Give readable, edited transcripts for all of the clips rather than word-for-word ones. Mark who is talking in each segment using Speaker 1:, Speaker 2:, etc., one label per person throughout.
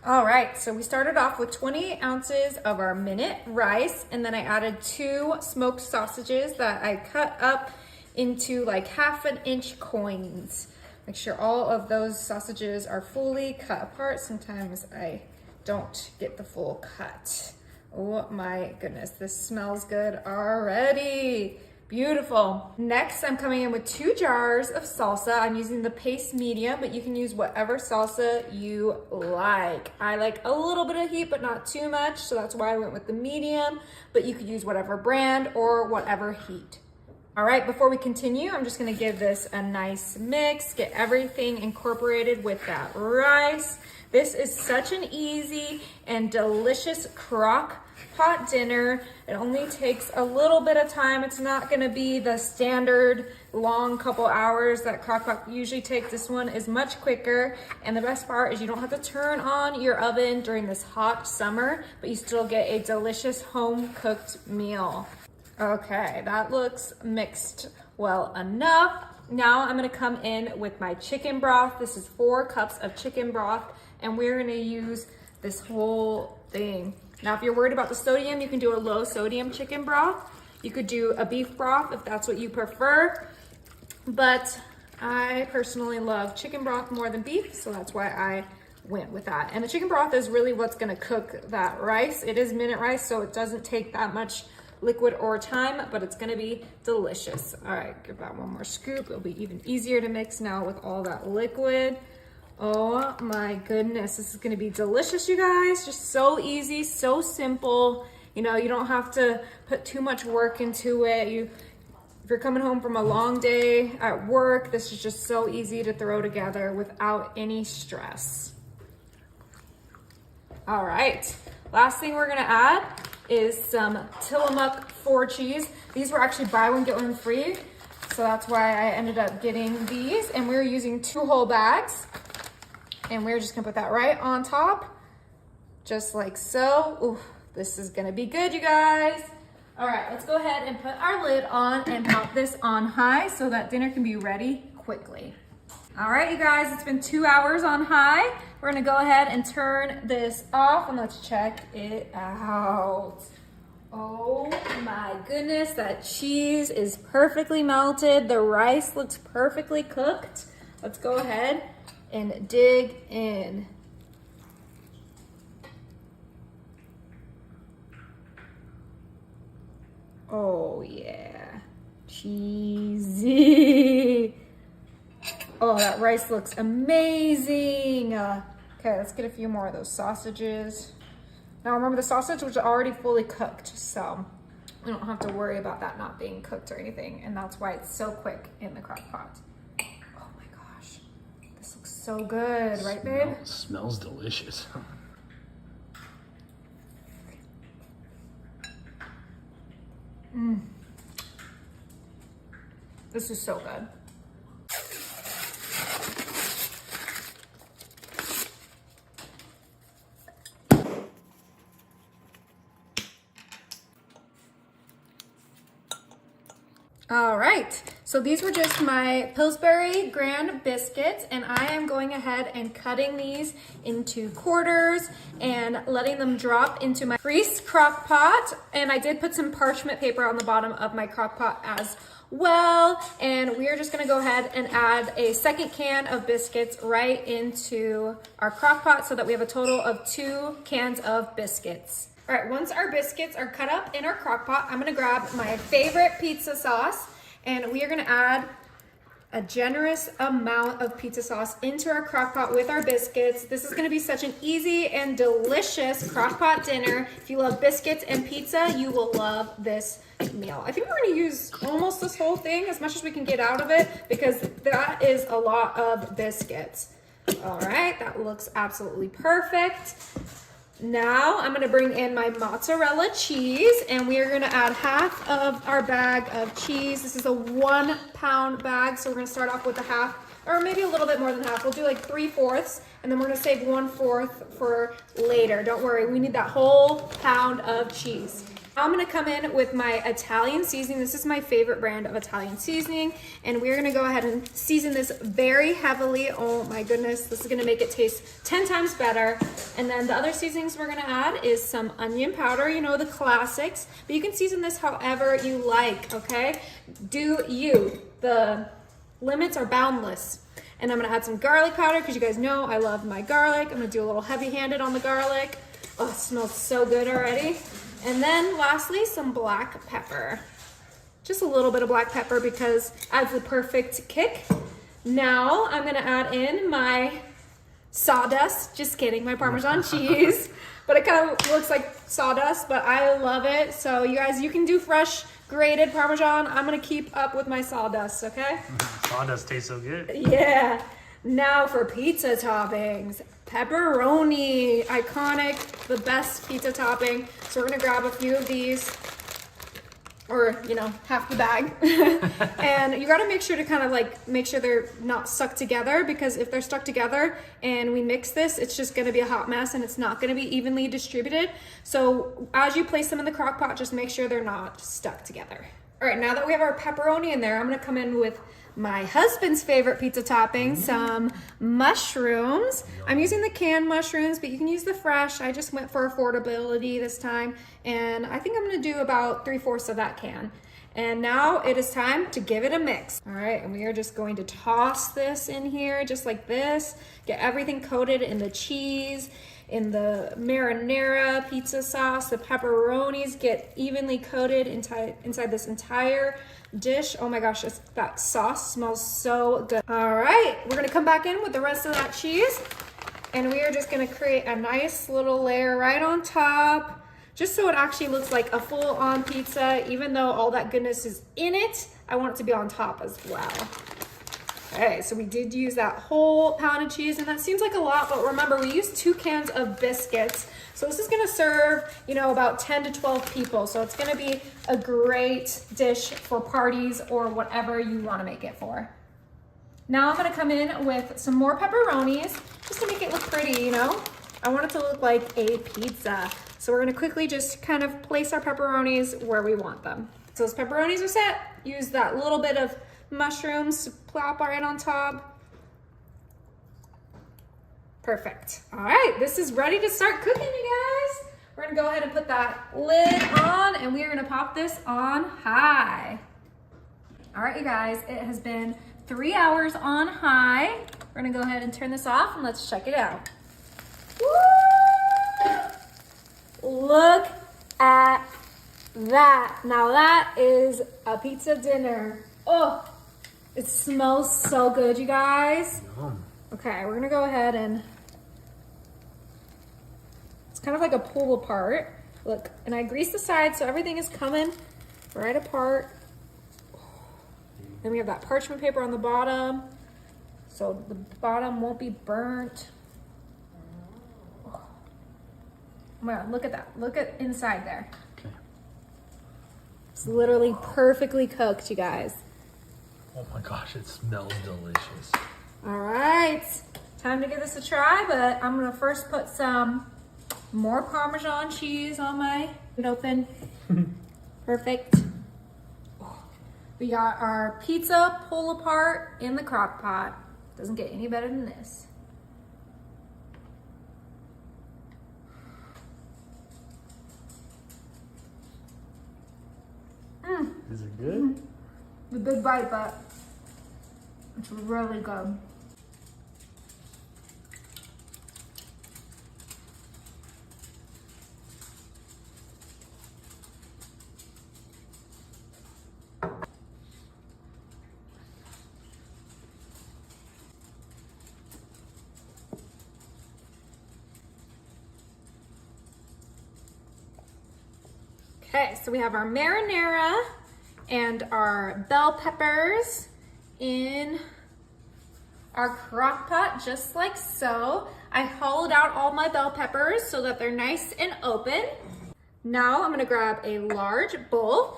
Speaker 1: All right, so we started off with 20 ounces of our minute rice, and then I added 2 smoked sausages that I cut up into like 1/2 inch coins. Make sure all of those sausages are fully cut apart. Sometimes I don't get the full cut. Oh my goodness, this smells good already. Beautiful. Next, I'm coming in with 2 jars of salsa. I'm using the paste medium, but you can use whatever salsa you like. I like a little bit of heat, but not too much, so that's why I went with the medium, but you could use whatever brand or whatever heat. All right, before we continue, I'm just gonna give this a nice mix, get everything incorporated with that rice. This is such an easy and delicious crock pot dinner. It only takes a little bit of time. It's not gonna be the standard long couple hours that crock pot usually takes. This one is much quicker. And the best part is you don't have to turn on your oven during this hot summer, but you still get a delicious home cooked meal. Okay, that looks mixed well enough. Now I'm gonna come in with my chicken broth. This is 4 cups of chicken broth, and we're gonna use this whole thing. Now, if you're worried about the sodium, you can do a low sodium chicken broth. You could do a beef broth if that's what you prefer, but I personally love chicken broth more than beef, so that's why I went with that. And the chicken broth is really what's gonna cook that rice. It is minute rice, so it doesn't take that much liquid or time, but it's gonna be delicious. All right, give that one more scoop. It'll be even easier to mix now with all that liquid. Oh my goodness, this is gonna be delicious, you guys. Just so easy, so simple. You know, you don't have to put too much work into it. If you're coming home from a long day at work, this is just so easy to throw together without any stress. All right, last thing we're gonna add is some Tillamook 4 cheese. These were actually buy one, get one free. So that's why I ended up getting these. And we're using 2 whole bags. And we're just gonna put that right on top, just like so. Ooh, this is gonna be good, you guys. All right, let's go ahead and put our lid on and pop this on high so that dinner can be ready quickly. All right, you guys, it's been 2 hours on high. We're gonna go ahead and turn this off and let's check it out. Oh my goodness, that cheese is perfectly melted. The rice looks perfectly cooked. Let's go ahead and dig in. Oh yeah, cheesy. Oh, that rice looks amazing. Okay, let's get a few more of those sausages. Now remember, the sausage was already fully cooked, so we don't have to worry about that not being cooked or anything, and that's why it's so quick in the crock pot. Oh my gosh, this looks so good, right babe?
Speaker 2: Smells delicious.
Speaker 1: This is so good. All right, so these were just my Pillsbury Grand biscuits, and I am going ahead and cutting these into quarters and letting them drop into my greased crock pot. And I did put some parchment paper on the bottom of my crock pot as well. And we are just gonna go ahead and add a 2nd can of biscuits right into our crock pot so that we have a total of 2 cans of biscuits. All right, once our biscuits are cut up in our crock pot, I'm gonna grab my favorite pizza sauce, and we are gonna add a generous amount of pizza sauce into our crock pot with our biscuits. This is gonna be such an easy and delicious crock pot dinner. If you love biscuits and pizza, you will love this meal. I think we're gonna use almost this whole thing, as much as we can get out of it, because that is a lot of biscuits. All right, that looks absolutely perfect. Now I'm gonna bring in my mozzarella cheese, and we are gonna add 1/2 of our bag of cheese. This is a 1 pound bag, so we're gonna start off with 1/2, or maybe a little bit more than 1/2. We'll do like 3/4, and then we're gonna save 1/4 for later. Don't worry, we need that whole pound of cheese. I'm gonna come in with my Italian seasoning. This is my favorite brand of Italian seasoning, and we're gonna go ahead and season this very heavily. Oh my goodness, this is gonna make it taste 10 times better. And then the other seasonings we're gonna add is some onion powder, you know, the classics, but you can season this however you like, okay? Do you. The limits are boundless. And I'm gonna add some garlic powder because you guys know I love my garlic. I'm gonna do a little heavy-handed on the garlic. Oh, it smells so good already. And then lastly, some black pepper. Just a little bit of black pepper because it adds the perfect kick. Now I'm gonna add in my sawdust. Just kidding, my Parmesan cheese. But it kind of looks like sawdust, but I love it. So you guys, you can do fresh grated Parmesan. I'm gonna keep up with my sawdust, okay?
Speaker 2: Sawdust tastes so good.
Speaker 1: Yeah. Now for pizza toppings. Pepperoni, iconic, the best pizza topping. So we're gonna grab a few of these, or you know, half the bag. And you gotta make sure to kind of like, make sure they're not stuck together, because if they're stuck together and we mix this, it's just gonna be a hot mess and it's not gonna be evenly distributed. So as you place them in the crock pot, just make sure they're not stuck together. All right, now that we have our pepperoni in there, I'm gonna come in with my husband's favorite pizza topping, some mushrooms. I'm using the canned mushrooms, but you can use the fresh. I just went for affordability this time, and I think I'm gonna do about 3/4 of that can. And now it is time to give it a mix. All right, and we are just going to toss this in here just like this. Get everything coated in the cheese, in the marinara pizza sauce. The pepperonis get evenly coated inside this entire dish. Oh my gosh, that sauce smells so good. All right, we're gonna come back in with the rest of that cheese, and we are just gonna create a nice little layer right on top, just so it actually looks like a full-on pizza. Even though all that goodness is in it, I want it to be on top as well. Okay, so we did use that whole pound of cheese, and that seems like a lot, but remember, we used 2 cans of biscuits. So this is gonna serve, you know, about 10 to 12 people. So it's gonna be a great dish for parties or whatever you wanna make it for. Now I'm gonna come in with some more pepperonis, just to make it look pretty, you know? I want it to look like a pizza. So we're gonna quickly just kind of place our pepperonis where we want them. So those pepperonis are set. Use that little bit of mushrooms to plop right on top. Perfect. All right, this is ready to start cooking, you guys. We're gonna go ahead and put that lid on, and we are gonna pop this on high. All right, you guys, it has been 3 hours on high. We're gonna go ahead and turn this off, and let's check it out. Woo! Look at that. Now that is a pizza dinner. Oh, it smells so good, you guys.
Speaker 2: Yum.
Speaker 1: Okay, we're gonna go ahead and, it's kind of like a pull apart. Look, and I greased the sides so everything is coming right apart. Then we have that parchment paper on the bottom, so the bottom won't be burnt. Oh my God, look at that. Look at inside there.
Speaker 2: Okay.
Speaker 1: It's literally perfectly cooked, you guys.
Speaker 2: Oh my gosh, it smells delicious.
Speaker 1: All right, time to give this a try, but I'm gonna first put some more Parmesan cheese on my open. Perfect. We got our pizza pull apart in the crock pot. Doesn't get any better than this.
Speaker 2: Is it good?
Speaker 1: The big bite, but it's really good. Okay, so we have our marinara and our bell peppers in our crock pot, just like so. I hollowed out all my bell peppers so that they're nice and open. Now I'm gonna grab a large bowl,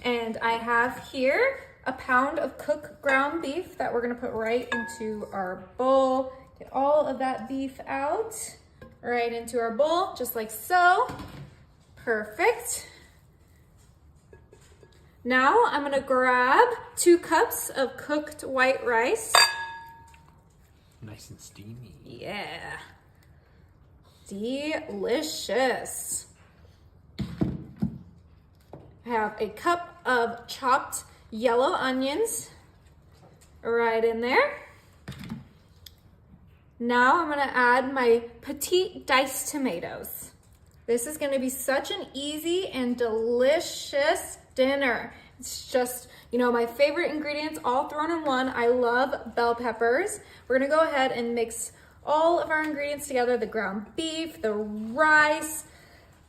Speaker 1: and I have here a pound of cooked ground beef that we're gonna put right into our bowl. Get all of that beef out, right into our bowl, just like so. Perfect. Now I'm gonna grab 2 cups of cooked white rice.
Speaker 2: Nice and steamy.
Speaker 1: Yeah. Delicious. I have a cup of chopped yellow onions right in there. Now I'm gonna add my petite diced tomatoes. This is gonna be such an easy and delicious dinner. It's just, you know, my favorite ingredients all thrown in one. I love bell peppers. We're gonna go ahead and mix all of our ingredients together, the ground beef, the rice,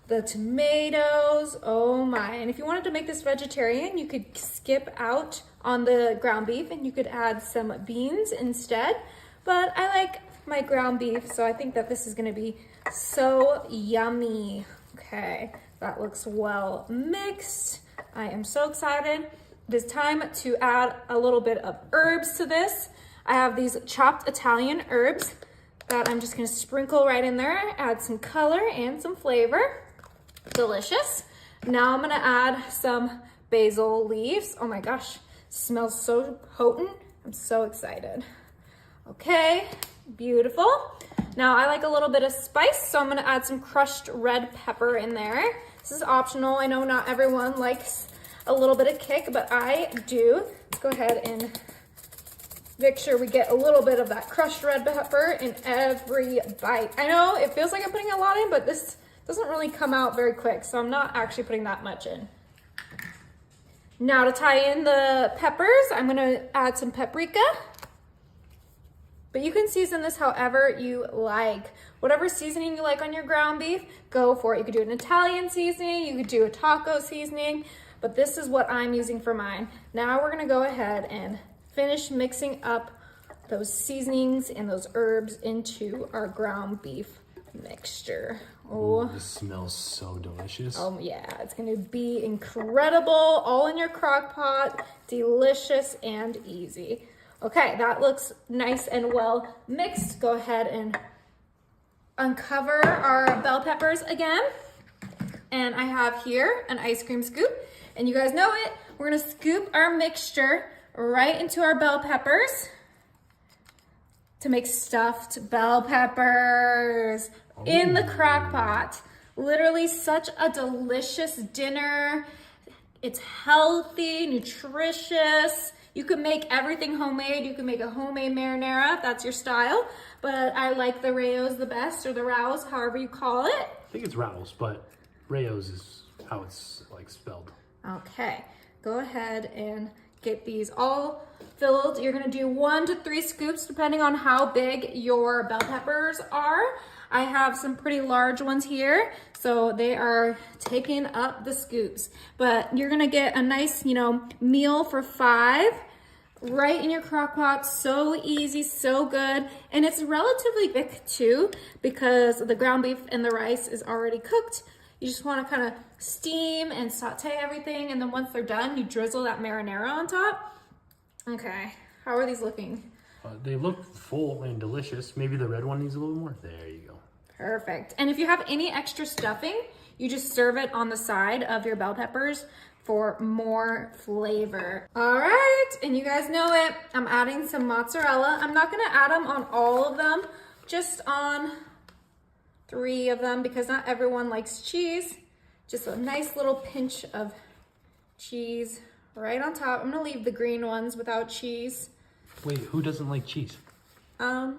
Speaker 1: the tomatoes, oh my. And if you wanted to make this vegetarian, you could skip out on the ground beef and you could add some beans instead. But I like my ground beef, so I think that this is gonna be so yummy. Okay, that looks well mixed. I am so excited. It is time to add a little bit of herbs to this. I have these chopped Italian herbs that I'm just gonna sprinkle right in there, add some color and some flavor. Delicious. Now I'm gonna add some basil leaves. Oh my gosh, smells so potent. I'm so excited. Okay, beautiful. Now I like a little bit of spice, so I'm gonna add some crushed red pepper in there. This is optional. I know not everyone likes a little bit of kick, but I do. Let's go ahead and make sure we get a little bit of that crushed red pepper in every bite. I know it feels like I'm putting a lot in, but this doesn't really come out very quick, so I'm not actually putting that much in. Now to tie in the peppers, I'm gonna add some paprika. But you can season this however you like. Whatever seasoning you like on your ground beef, go for it. You could do an Italian seasoning, you could do a taco seasoning, but this is what I'm using for mine. Now we're gonna go ahead and finish mixing up those seasonings and those herbs into our ground beef mixture.
Speaker 2: Oh, this smells so delicious.
Speaker 1: Oh yeah, it's gonna be incredible, all in your crock pot, delicious and easy. Okay, that looks nice and well mixed. Go ahead and uncover our bell peppers again. And I have here an ice cream scoop, and you guys know it. We're gonna scoop our mixture right into our bell peppers to make stuffed bell peppers in the crock pot. Literally such a delicious dinner. It's healthy, nutritious. You can make everything homemade. You can make a homemade marinara if that's your style, but I like the Rayo's the best, or the Rao's, however you call it.
Speaker 2: I think it's Rao's, but Rayo's is how it's like spelled.
Speaker 1: Okay, go ahead and get these all filled. You're gonna do 1 to 3 scoops depending on how big your bell peppers are. I have some pretty large ones here, so they are taking up the scoops. But you're gonna get a nice, you know, meal for 5 right in your crock pot. So easy, so good. And it's relatively quick too, because the ground beef and the rice is already cooked. You just wanna kind of steam and saute everything, and then once they're done, you drizzle that marinara on top. Okay, how are these looking?
Speaker 2: They look full and delicious. Maybe the red one needs a little more. There you go.
Speaker 1: Perfect. And if you have any extra stuffing, you just serve it on the side of your bell peppers for more flavor. All right, and you guys know it. I'm adding some mozzarella. I'm not gonna add them on all of them, just on 3 of them, because not everyone likes cheese. Just a nice little pinch of cheese right on top. I'm gonna leave the green ones without cheese.
Speaker 2: Wait, who doesn't like cheese?
Speaker 1: I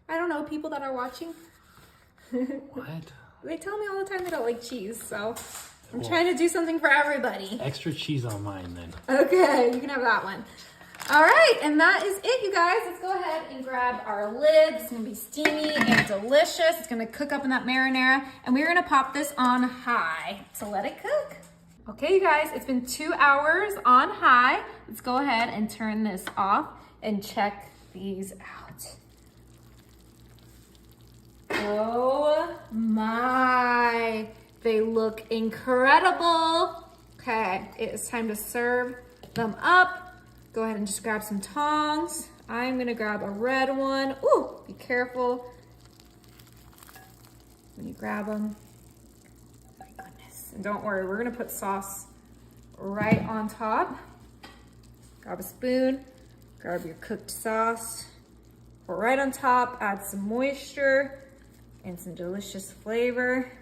Speaker 1: don't know, people that are watching.
Speaker 2: What?
Speaker 1: They tell me all the time they don't like cheese, so I'm trying to do something for everybody.
Speaker 2: Extra cheese on mine then.
Speaker 1: Okay, you can have that one. All right, and that is it, you guys. Let's go ahead and grab our lid. It's gonna be steamy and delicious. It's gonna cook up in that marinara, and we're gonna pop this on high to let it cook. Okay, you guys, it's been 2 hours on high. Let's go ahead and turn this off and check these out. Oh my, they look incredible. Okay, it is time to serve them up. Go ahead and just grab some tongs. I'm gonna grab a red one. Ooh, be careful when you grab them. My goodness. And don't worry, we're gonna put sauce right on top. Grab a spoon, grab your cooked sauce, pour right on top, add some moisture and some delicious flavor.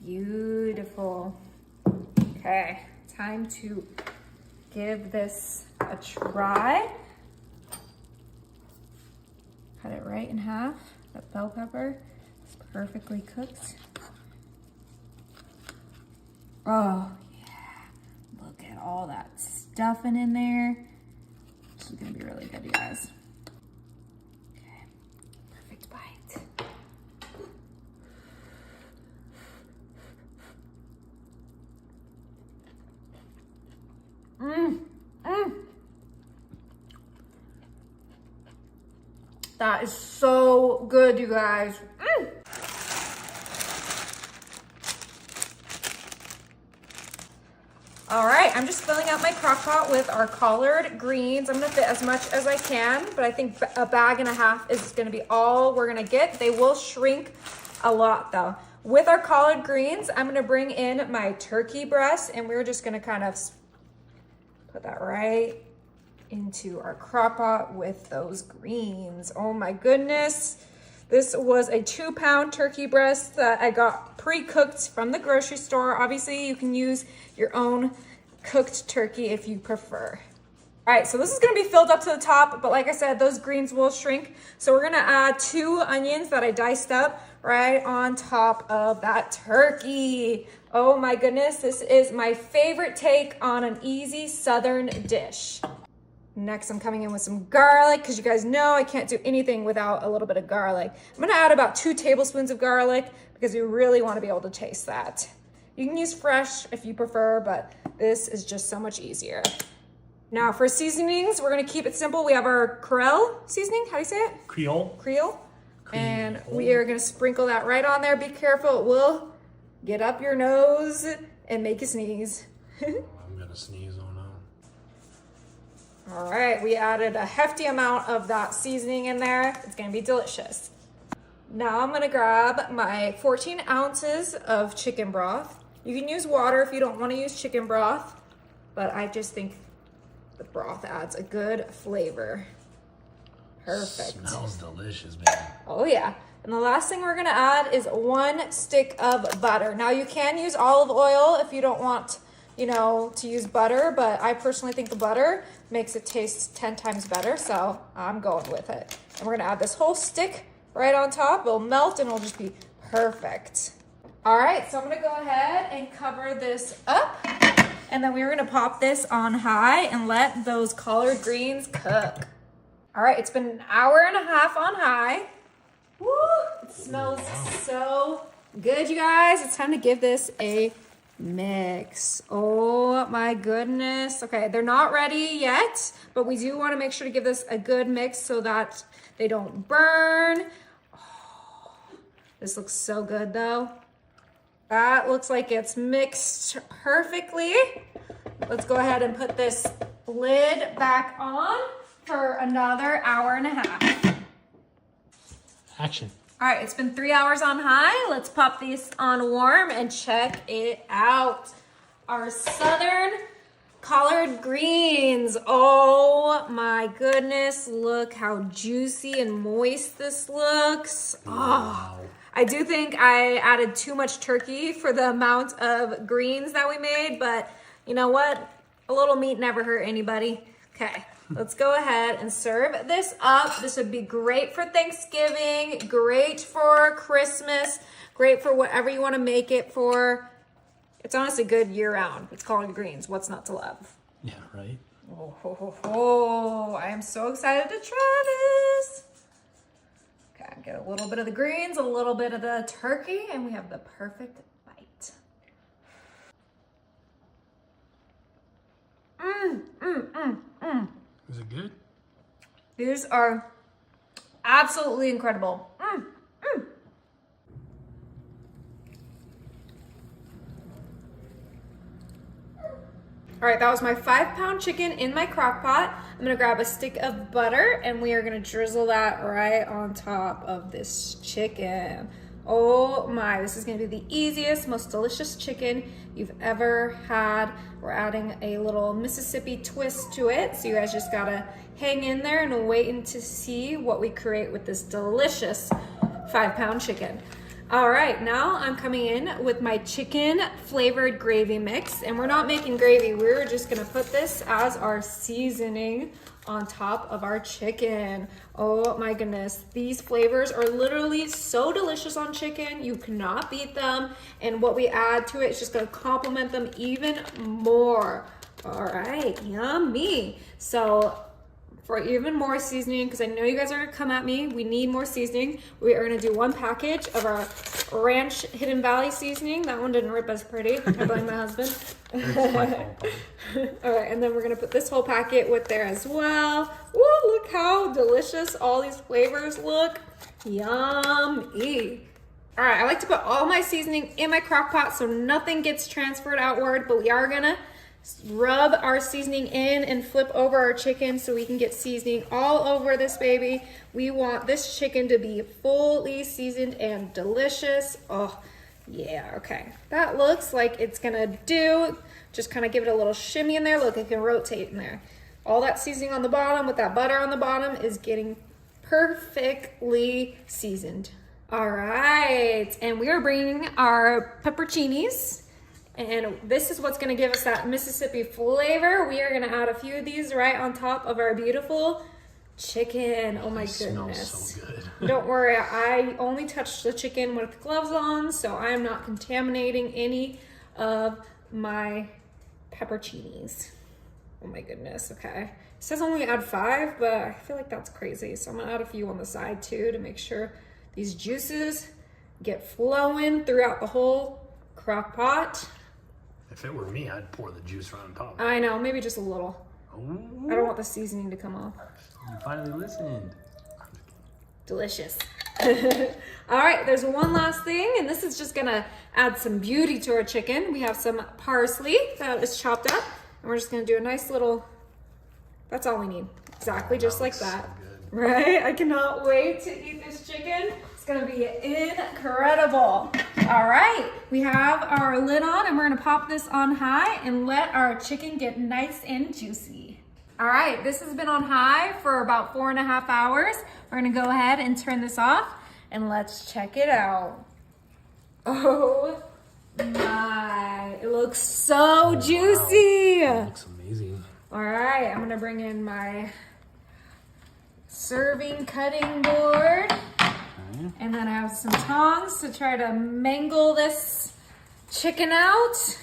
Speaker 1: Beautiful. Okay, time to give this a try. Cut it right in half. That bell pepper is perfectly cooked. Oh, yeah. Look at all that stuffing in there. This is gonna be really good, you guys. Okay, perfect bite. That is so good, you guys. All right, I'm just filling out my crock pot with our collard greens. I'm gonna fit as much as I can, but I think a bag and a half is gonna be all we're gonna get. They will shrink a lot though. With our collard greens, I'm gonna bring in my turkey breast, and we're just gonna kind of put that right into our crock pot with those greens. Oh my goodness. This was a 2-pound turkey breast that I got pre-cooked from the grocery store. Obviously, you can use your own cooked turkey if you prefer. All right, so this is gonna be filled up to the top, but like I said, those greens will shrink. So we're gonna add 2 onions that I diced up right on top of that turkey. Oh my goodness, this is my favorite take on an easy Southern dish. Next, I'm coming in with some garlic because you guys know I can't do anything without a little bit of garlic. I'm gonna add about 2 tablespoons of garlic because you really wanna be able to taste that. You can use fresh if you prefer, but this is just so much easier. Now for seasonings, we're gonna keep it simple. We have our Creole seasoning, how do you say it?
Speaker 2: Creole.
Speaker 1: Creole. And we are gonna sprinkle that right on there. Be careful, it will get up your nose and make you sneeze.
Speaker 2: I'm gonna sneeze on out.
Speaker 1: All right, we added a hefty amount of that seasoning in there. It's gonna be delicious. Now I'm gonna grab my 14 ounces of chicken broth. You can use water if you don't wanna use chicken broth, but I just think the broth adds a good flavor. Perfect.
Speaker 2: Smells delicious, man.
Speaker 1: Oh yeah. And the last thing we're gonna add is 1 stick of butter. Now you can use olive oil if you don't want, to use butter, but I personally think the butter makes it taste 10 times better, so I'm going with it. And we're gonna add this whole stick right on top. It'll melt and it'll just be perfect. All right, so I'm gonna go ahead and cover this up, and then we're gonna pop this on high and let those collard greens cook. All right, it's been an hour and a half on high. Woo, it smells so good, you guys. It's time to give this a mix. Oh my goodness. Okay, they're not ready yet, but we do want to make sure to give this a good mix so that they don't burn. Oh, this looks so good though. That looks like it's mixed perfectly. Let's go ahead and put this lid back on for another hour and a half.
Speaker 2: Action.
Speaker 1: All right, it's been 3 hours on high. Let's pop these on warm and check it out. Our Southern collard greens. Oh my goodness, look how juicy and moist this looks.
Speaker 2: Wow.
Speaker 1: Oh, I do think I added too much turkey for the amount of greens that we made, but you know what? A little meat never hurt anybody. Okay. Let's go ahead and serve this up. This would be great for Thanksgiving, great for Christmas, great for whatever you want to make it for. It's honestly good year round. It's collard greens. What's not to love?
Speaker 2: Yeah, right?
Speaker 1: Oh, I am so excited to try this. Okay, get a little bit of the greens, a little bit of the turkey, and we have the perfect bite.
Speaker 2: Is it good?
Speaker 1: These are absolutely incredible. All right, that was my 5-pound chicken in my crock pot. I'm gonna grab a stick of butter and we are gonna drizzle that right on top of this chicken. Oh my, this is gonna be the easiest, most delicious chicken you've ever had. We're adding a little Mississippi twist to it, so you guys just gotta hang in there and wait to see what we create with this delicious 5-pound chicken. All right, now I'm coming in with my chicken flavored gravy mix, and we're not making gravy. We're just gonna put this as our seasoning on top of our chicken. Oh my goodness, these flavors are literally so delicious on chicken. You cannot beat them, and what we add to it is just gonna complement them even more. All right, yummy. So for even more seasoning, because I know you guys are gonna come at me, we need more seasoning. We are gonna do 1 package of our ranch Hidden Valley seasoning. That one didn't rip as pretty. I blame my husband. All right, and then we're gonna put this whole packet with there as well. Woo, look how delicious all these flavors look. Yummy. All right, I like to put all my seasoning in my crock pot so nothing gets transferred outward, but we are gonna rub our seasoning in and flip over our chicken so we can get seasoning all over this baby. We want this chicken to be fully seasoned and delicious. Oh, yeah, okay. That looks like it's gonna do. Just kind of give it a little shimmy in there. Look, it can rotate in there. All that seasoning on the bottom with that butter on the bottom is getting perfectly seasoned. All right, and we are bringing our pepperoncinis. And this is what's gonna give us that Mississippi flavor. We are gonna add a few of these right on top of our beautiful chicken. Oh my goodness.
Speaker 2: Smells so good.
Speaker 1: Don't worry, I only touched the chicken with gloves on, so I am not contaminating any of my pepperoncinis. Oh my goodness, okay. It says only add 5, but I feel like that's crazy. So I'm gonna add a few on the side too to make sure these juices get flowing throughout the whole crock pot.
Speaker 2: If it were me, I'd pour the juice right on top.
Speaker 1: I know, maybe just a little.
Speaker 2: Ooh.
Speaker 1: I don't want the seasoning to come off.
Speaker 2: You finally listened.
Speaker 1: Delicious. All right, there's one last thing, and this is just gonna add some beauty to our chicken. We have some parsley that is chopped up, and we're just gonna do a nice little, that's all we need. Exactly, just like that.
Speaker 2: So good.
Speaker 1: Right? I cannot wait to eat this chicken. It's gonna be incredible. All right, we have our lid on, and we're gonna pop this on high and let our chicken get nice and juicy. All right, this has been on high for about 4.5 hours. We're gonna go ahead and turn this off, and let's check it out. Oh my, it looks so juicy.
Speaker 2: Wow. It looks amazing.
Speaker 1: All right, I'm gonna bring in my serving cutting board.
Speaker 2: Okay.
Speaker 1: And then I have some tongs to try to mangle this chicken out.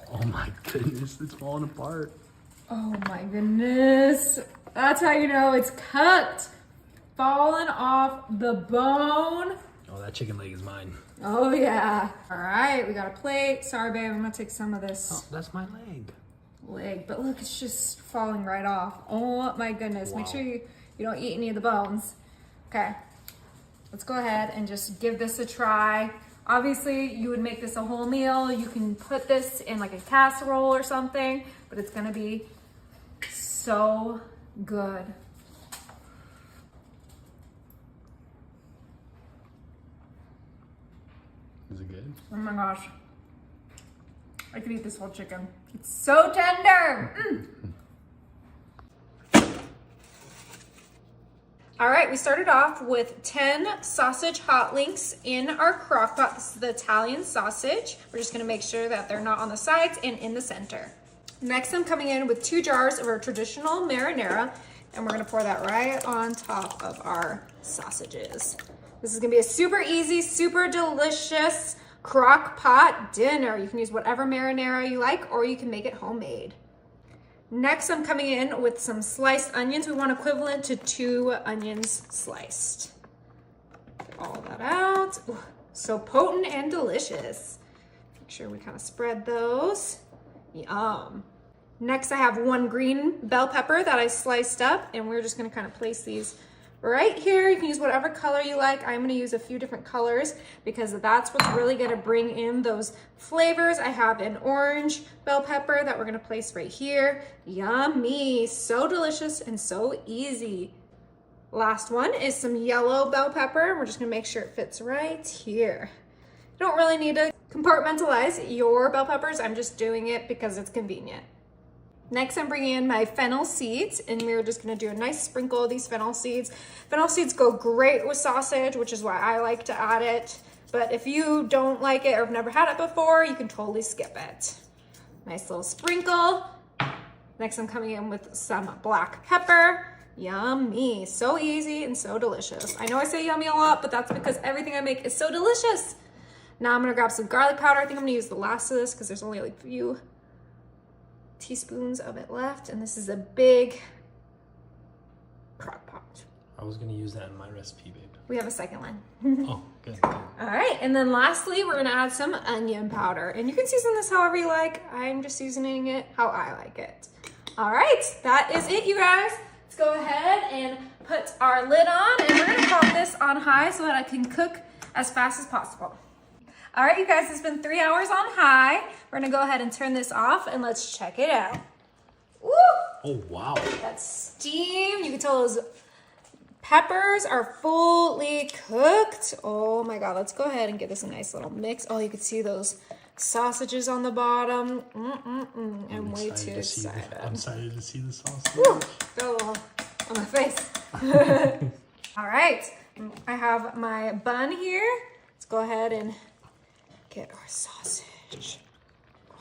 Speaker 2: Oh my goodness, it's falling apart.
Speaker 1: Oh my goodness. That's how you know it's cooked. Falling off the bone.
Speaker 2: Oh, that chicken leg is mine.
Speaker 1: Oh yeah. All right, we got a plate. Sorry, babe, I'm gonna take some of this
Speaker 2: Oh, that's my leg.
Speaker 1: leg, but look, it's just falling right off. Oh my goodness.
Speaker 2: Wow.
Speaker 1: Make sure you don't eat any of the bones. Okay, let's go ahead and just give this a try. Obviously, you would make this a whole meal. You can put this in like a casserole or something, but it's gonna be so good.
Speaker 2: Is it good?
Speaker 1: Oh my gosh. I could eat this whole chicken. It's so tender. All right, we started off with 10 sausage hot links in our crock pot. This is the Italian sausage. We're just gonna make sure that they're not on the sides and in the center. Next, I'm coming in with 2 jars of our traditional marinara, and we're gonna pour that right on top of our sausages. This is gonna be a super easy, super delicious crock pot dinner. You can use whatever marinara you like, or you can make it homemade. Next, I'm coming in with some sliced onions. We want equivalent to 2 onions sliced. Get all that out. Ooh, so potent and delicious. Make sure we kind of spread those. Yum. Next, I have 1 green bell pepper that I sliced up, and we're just gonna kind of place these right here. You can use whatever color you like. I'm gonna use a few different colors because that's what's really gonna bring in those flavors. I have an orange bell pepper that we're gonna place right here. Yummy, so delicious and so easy. Last one is some yellow bell pepper. We're just gonna make sure it fits right here. You don't really need to compartmentalize your bell peppers. I'm just doing it because it's convenient. Next, I'm bringing in my fennel seeds, and we're just gonna do a nice sprinkle of these fennel seeds. Fennel seeds go great with sausage, which is why I like to add it. But if you don't like it or have never had it before, you can totally skip it. Nice little sprinkle. Next, I'm coming in with some black pepper. Yummy, so easy and so delicious. I know I say yummy a lot, but that's because everything I make is so delicious. Now I'm gonna grab some garlic powder. I think I'm gonna use the last of this because there's only like a few teaspoons of it left, and this is a big crock pot.
Speaker 2: I was gonna use that in my recipe, babe.
Speaker 1: We have a second one.
Speaker 2: Oh, good.
Speaker 1: All right, and then lastly, we're gonna add some onion powder, and you can season this however you like. I'm just seasoning it how I like it. All right, that is it, you guys. Let's go ahead and put our lid on, and we're gonna pop this on high so that I can cook as fast as possible. All right, you guys, it's been 3 hours on high. We're gonna go ahead and turn this off and let's check it out. Woo!
Speaker 2: Oh, wow.
Speaker 1: That steam, you can tell those peppers are fully cooked. Oh my God, let's go ahead and give this a nice little mix. Oh, you can see those sausages on the bottom. I'm way too excited.
Speaker 2: I'm excited to see the sausage.
Speaker 1: Woo! Got a little on my face. All right, I have my bun here. Let's go ahead and get our sausage. Oh,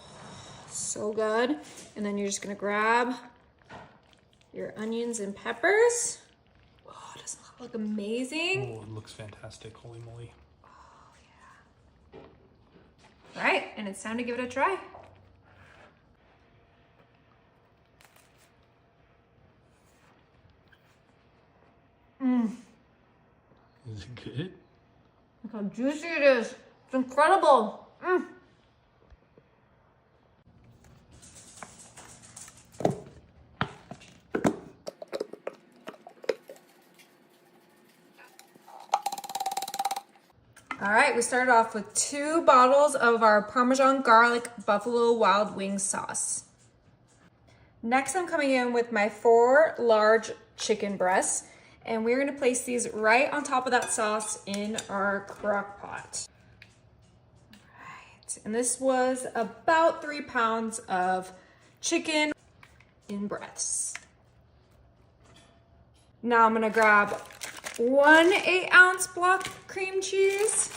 Speaker 1: so good. And then you're just gonna grab your onions and peppers. Oh, doesn't that look amazing?
Speaker 2: Oh, it looks fantastic. Holy moly.
Speaker 1: Oh, yeah. All right, and it's time to give it a try.
Speaker 2: Is it good?
Speaker 1: Look how juicy it is. It's incredible. All right, we started off with 2 bottles of our Parmesan garlic buffalo wild wing sauce. Next, I'm coming in with my 4 large chicken breasts, and we're gonna place these right on top of that sauce in our crock pot. And this was about 3 pounds of chicken in breasts. Now I'm gonna grab 1 8-ounce block cream cheese,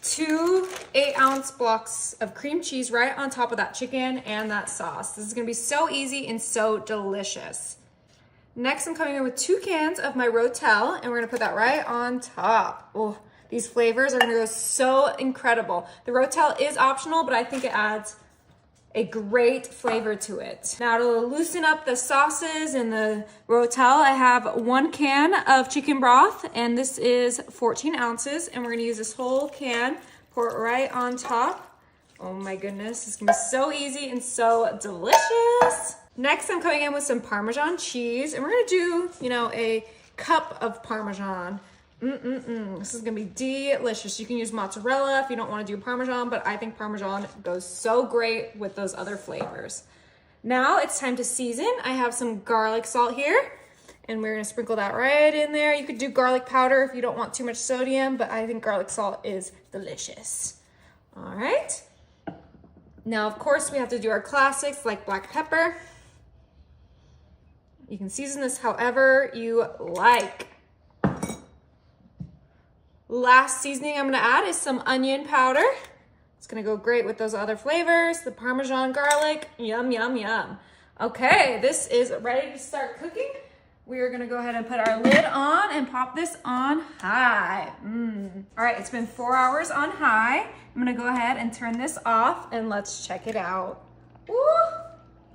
Speaker 1: 2 8-ounce blocks of cream cheese right on top of that chicken and that sauce. This is gonna be so easy and so delicious. Next, I'm coming in with 2 cans of my Rotel, and we're gonna put that right on top. Oh, these flavors are gonna go so incredible. The Rotel is optional, but I think it adds a great flavor to it. Now to loosen up the sauces and the Rotel, I have 1 can of chicken broth, and this is 14 ounces, and we're gonna use this whole can, pour it right on top. Oh my goodness, it's gonna be so easy and so delicious. Next, I'm coming in with some Parmesan cheese, and we're gonna do, a cup of Parmesan. This is gonna be delicious. You can use mozzarella if you don't wanna do Parmesan, but I think Parmesan goes so great with those other flavors. Now it's time to season. I have some garlic salt here, and we're gonna sprinkle that right in there. You could do garlic powder if you don't want too much sodium, but I think garlic salt is delicious. All right. Now, of course, we have to do our classics like black pepper. You can season this however you like. Last seasoning I'm gonna add is some onion powder. It's gonna go great with those other flavors, the Parmesan garlic, yum, yum, yum. Okay, this is ready to start cooking. We are gonna go ahead and put our lid on and pop this on high. All right, it's been 4 hours on high. I'm gonna go ahead and turn this off and let's check it out. Woo!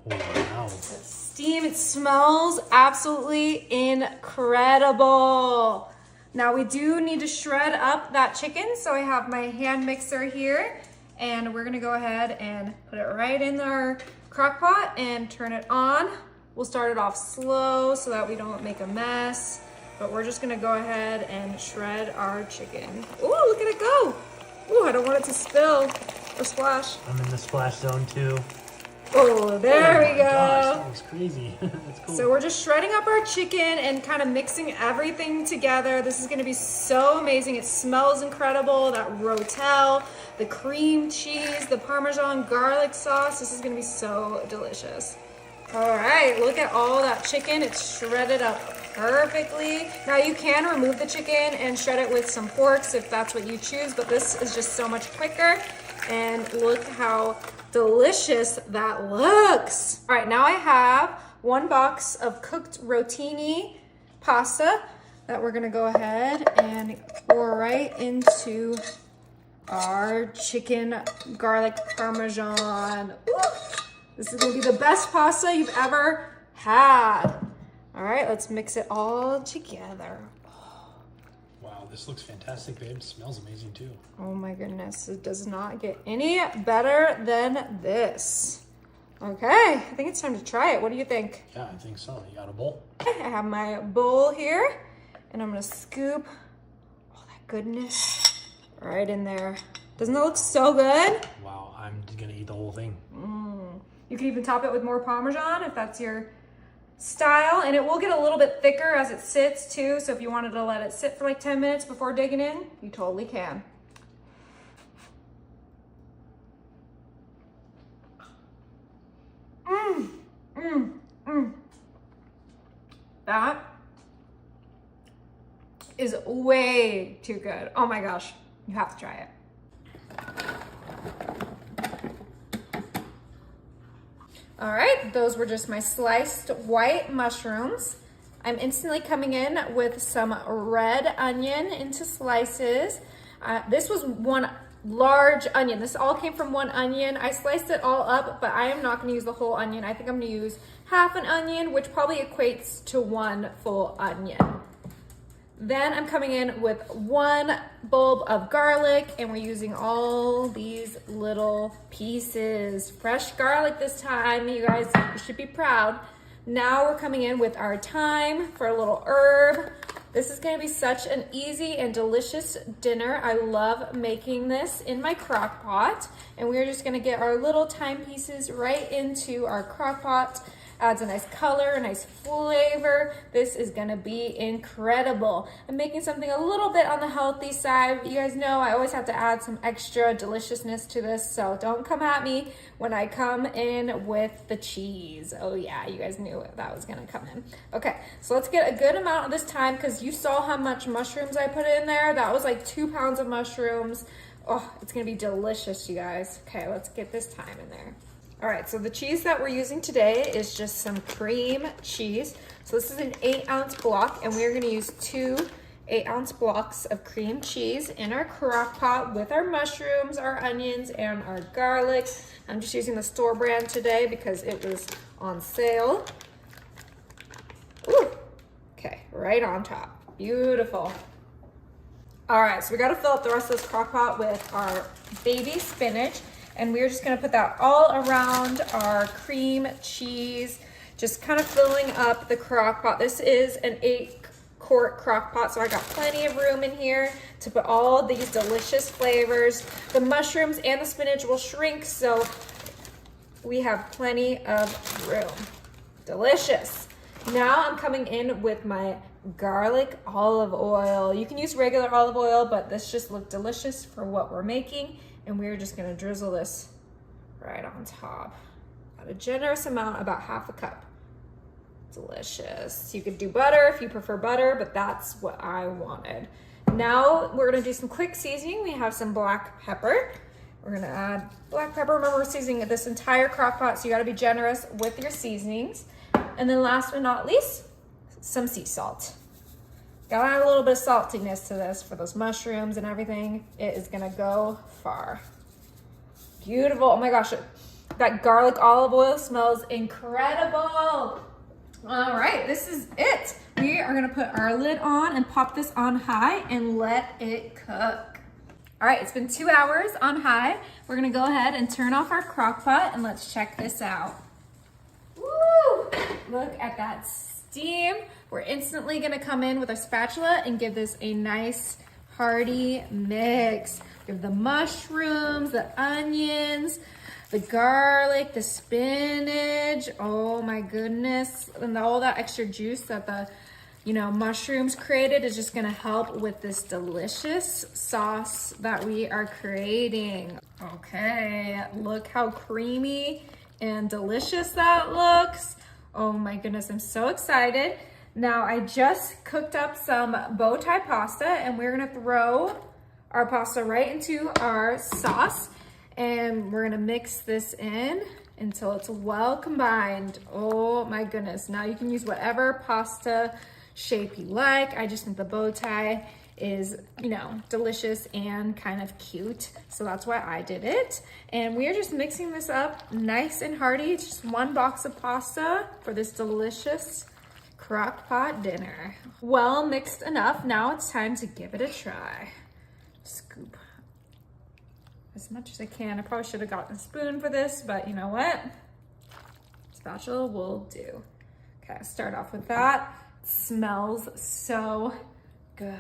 Speaker 2: Wow.
Speaker 1: The steam, it smells absolutely incredible. Now we do need to shred up that chicken, so I have my hand mixer here, and we're gonna go ahead and put it right in our crock pot and turn it on. We'll start it off slow so that we don't make a mess. but we're just gonna go ahead and shred our chicken. Ooh, look at it go. Ooh, I don't want it to spill or splash.
Speaker 2: I'm in the splash zone too.
Speaker 1: Oh, there we go.
Speaker 2: Gosh, that was crazy. That's cool.
Speaker 1: So we're just shredding up our chicken and kind of mixing everything together. This is gonna be so amazing. It smells incredible. That rotel, the cream cheese, the Parmesan garlic sauce. This is gonna be so delicious. All right, look at all that chicken. It's shredded up perfectly. Now you can remove the chicken and shred it with some forks if that's what you choose, but this is just so much quicker. And look how delicious that looks. All right, now I have 1 box of cooked rotini pasta that we're gonna go ahead and pour right into our chicken garlic parmesan. Ooh, this is gonna be the best pasta you've ever had. All right, let's mix it all together.
Speaker 2: Wow, this looks fantastic, babe. It smells amazing too.
Speaker 1: Oh my goodness, it does not get any better than this. Okay, I think it's time to try it. What do you think?
Speaker 2: Yeah, I think so. You got a bowl?
Speaker 1: I have my bowl here, and I'm gonna scoop all that goodness right in there. Doesn't it look so good?
Speaker 2: Wow, I'm gonna eat the whole thing.
Speaker 1: You can even top it with more Parmesan if that's your style, and it will get a little bit thicker as it sits too, so if you wanted to let it sit for like 10 minutes before digging in, you totally can. That is way too good. Oh my gosh, you have to try it. All right, those were just my sliced white mushrooms. I'm instantly coming in with some red onion into slices. This was 1 large onion. This all came from 1 onion. I sliced it all up, but I am not gonna use the whole onion. I think I'm gonna use half an onion, which probably equates to 1 full onion. Then I'm coming in with 1 bulb of garlic, and we're using all these little pieces. Fresh garlic this time, you guys, you should be proud. Now we're coming in with our thyme for a little herb. This is gonna be such an easy and delicious dinner. I love making this in my crock pot, and we're just gonna get our little thyme pieces right into our crock pot. Adds a nice color, a nice flavor. This is gonna be incredible. I'm making something a little bit on the healthy side. You guys know I always have to add some extra deliciousness to this, so don't come at me when I come in with the cheese. Oh yeah, you guys knew that was gonna come in. Okay, so let's get a good amount of this thyme, because you saw how much mushrooms I put in there. That was like 2 pounds of mushrooms. Oh, it's gonna be delicious, you guys. Okay, let's get this thyme in there. All right, so the cheese that we're using today is just some cream cheese. So this is an 8-ounce block, and we're gonna use 2 8-ounce blocks of cream cheese in our crock pot with our mushrooms, our onions, and our garlic. I'm just using the store brand today because it was on sale. Ooh, okay, right on top, beautiful. All right, so we gotta fill up the rest of this crock pot with our baby spinach. And we're just gonna put that all around our cream cheese, just kind of filling up the crock pot. This is an 8-quart crock pot, so I got plenty of room in here to put all these delicious flavors. The mushrooms and the spinach will shrink, so we have plenty of room. Delicious. Now I'm coming in with my garlic olive oil. You can use regular olive oil, but this just looked delicious for what we're making. And we're just gonna drizzle this right on top. Got a generous amount, about half a cup. Delicious. You could do butter if you prefer butter, but that's what I wanted. Now we're gonna do some quick seasoning. We have some black pepper. We're gonna add black pepper. Remember, we're seasoning this entire crock pot, so you gotta be generous with your seasonings. And then last but not least, some sea salt. Gotta add a little bit of saltiness to this for those mushrooms and everything. It is gonna go far. Beautiful. Oh my gosh, that garlic olive oil smells incredible. All right, this is it. We are gonna put our lid on and pop this on high and let it cook. All right, it's been 2 hours on high. We're gonna go ahead and turn off our crock pot and let's check this out. Woo! Look at that steam, we're instantly gonna come in with a spatula and give this a nice hearty mix. We have the mushrooms, the onions, the garlic, the spinach. Oh my goodness. And all that extra juice that the mushrooms created is just gonna help with this delicious sauce that we are creating. Okay, look how creamy and delicious that looks. Oh my goodness, I'm so excited. Now I just cooked up some bow tie pasta and we're gonna throw our pasta right into our sauce and we're gonna mix this in until it's well combined. Oh my goodness. Now you can use whatever pasta shape you like. I just think the bow tie is, delicious and kind of cute. So that's why I did it. And we are just mixing this up nice and hearty. It's just one box of pasta for this delicious crock pot dinner. Well mixed enough. Now it's time to give it a try. Scoop as much as I can. I probably should have gotten a spoon for this, but you know what? Spatula will do. Okay, start off with that. It smells so good.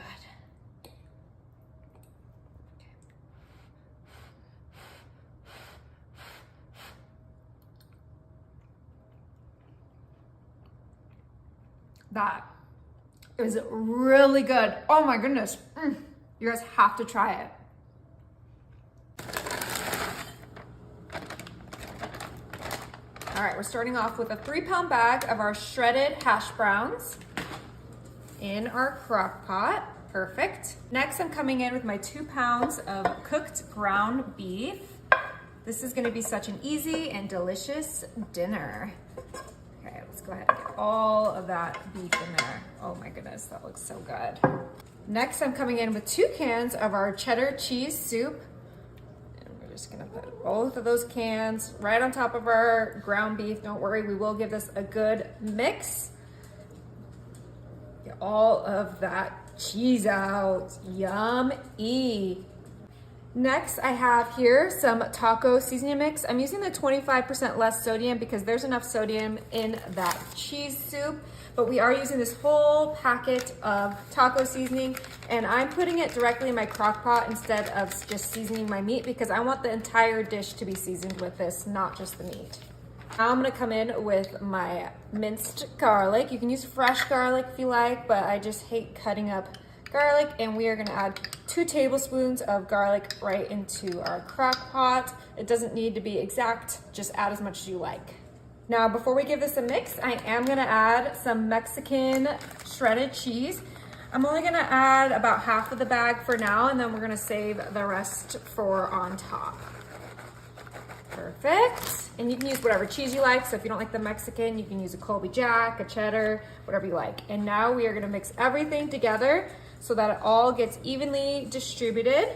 Speaker 1: That is really good. Oh my goodness. You guys have to try it. All right, we're starting off with a 3-pound bag of our shredded hash browns in our crock pot. Perfect. Next, I'm coming in with my 2 pounds of cooked ground beef. This is gonna be such an easy and delicious dinner. Okay, let's go ahead and get all of that beef in there. Oh my goodness, that looks so good. Next, I'm coming in with 2 cans of our cheddar cheese soup. And we're just gonna put both of those cans right on top of our ground beef. Don't worry, we will give this a good mix. Get all of that cheese out. Yum-y. Next, I have here some taco seasoning mix. I'm using the 25% less sodium because there's enough sodium in that cheese soup, but we are using this whole packet of taco seasoning and I'm putting it directly in my crock pot instead of just seasoning my meat because I want the entire dish to be seasoned with this, not just the meat. Now I'm gonna come in with my minced garlic. You can use fresh garlic if you like, but I just hate cutting up garlic, and we are gonna add 2 tablespoons of garlic right into our crock pot. It doesn't need to be exact, just add as much as you like. Now, before we give this a mix, I am gonna add some Mexican shredded cheese. I'm only gonna add about half of the bag for now, and then we're gonna save the rest for on top. Perfect. And you can use whatever cheese you like. So if you don't like the Mexican, you can use a Colby Jack, a cheddar, whatever you like. And now we are gonna mix everything together so that it all gets evenly distributed.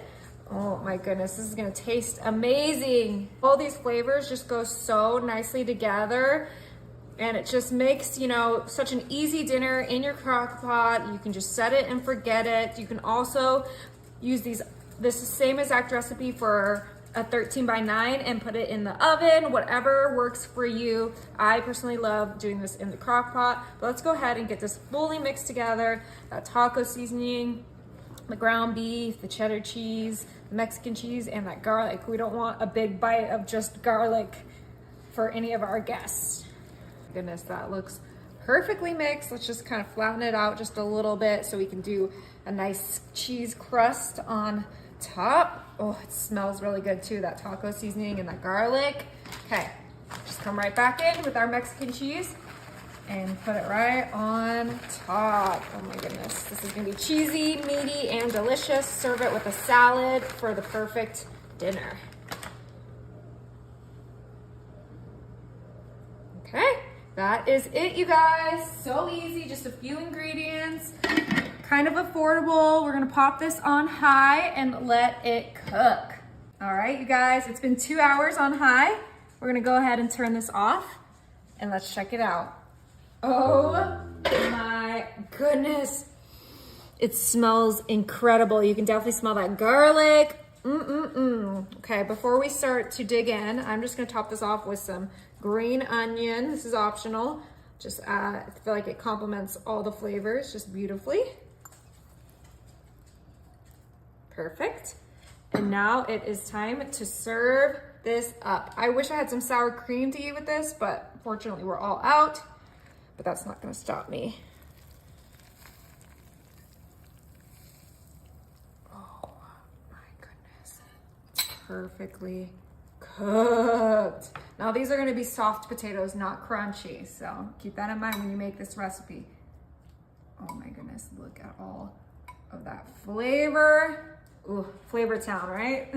Speaker 1: Oh my goodness, this is gonna taste amazing. All these flavors just go so nicely together and it just makes, such an easy dinner in your crock pot. You can just set it and forget it. You can also use this same exact recipe for a 13x9 and put it in the oven, whatever works for you. I personally love doing this in the crock pot, but let's go ahead and get this fully mixed together. That taco seasoning, the ground beef, the cheddar cheese, the Mexican cheese, and that garlic. We don't want a big bite of just garlic for any of our guests. Goodness, that looks perfectly mixed. Let's just kind of flatten it out just a little bit so we can do a nice cheese crust on top. Oh, it smells really good too, that taco seasoning and that garlic. Okay, just come right back in with our Mexican cheese and put it right on top. Oh my goodness, this is gonna be cheesy, meaty, and delicious. Serve it with a salad for the perfect dinner. Okay, that is it, you guys. So easy, just a few ingredients. Kind of affordable. We're gonna pop this on high and let it cook. All right, you guys, it's been 2 hours on high. We're gonna go ahead and turn this off and let's check it out. Oh my goodness. It smells incredible. You can definitely smell that garlic. Okay, before we start to dig in, I'm just gonna top this off with some green onion. This is optional. Just I feel like it complements all the flavors just beautifully. Perfect. And now it is time to serve this up. I wish I had some sour cream to eat with this, but fortunately we're all out. But that's not gonna stop me. Oh my goodness. It's perfectly cooked. Now these are gonna be soft potatoes, not crunchy. So keep that in mind when you make this recipe. Oh my goodness, look at all of that flavor. Ooh, Flavor Town, right?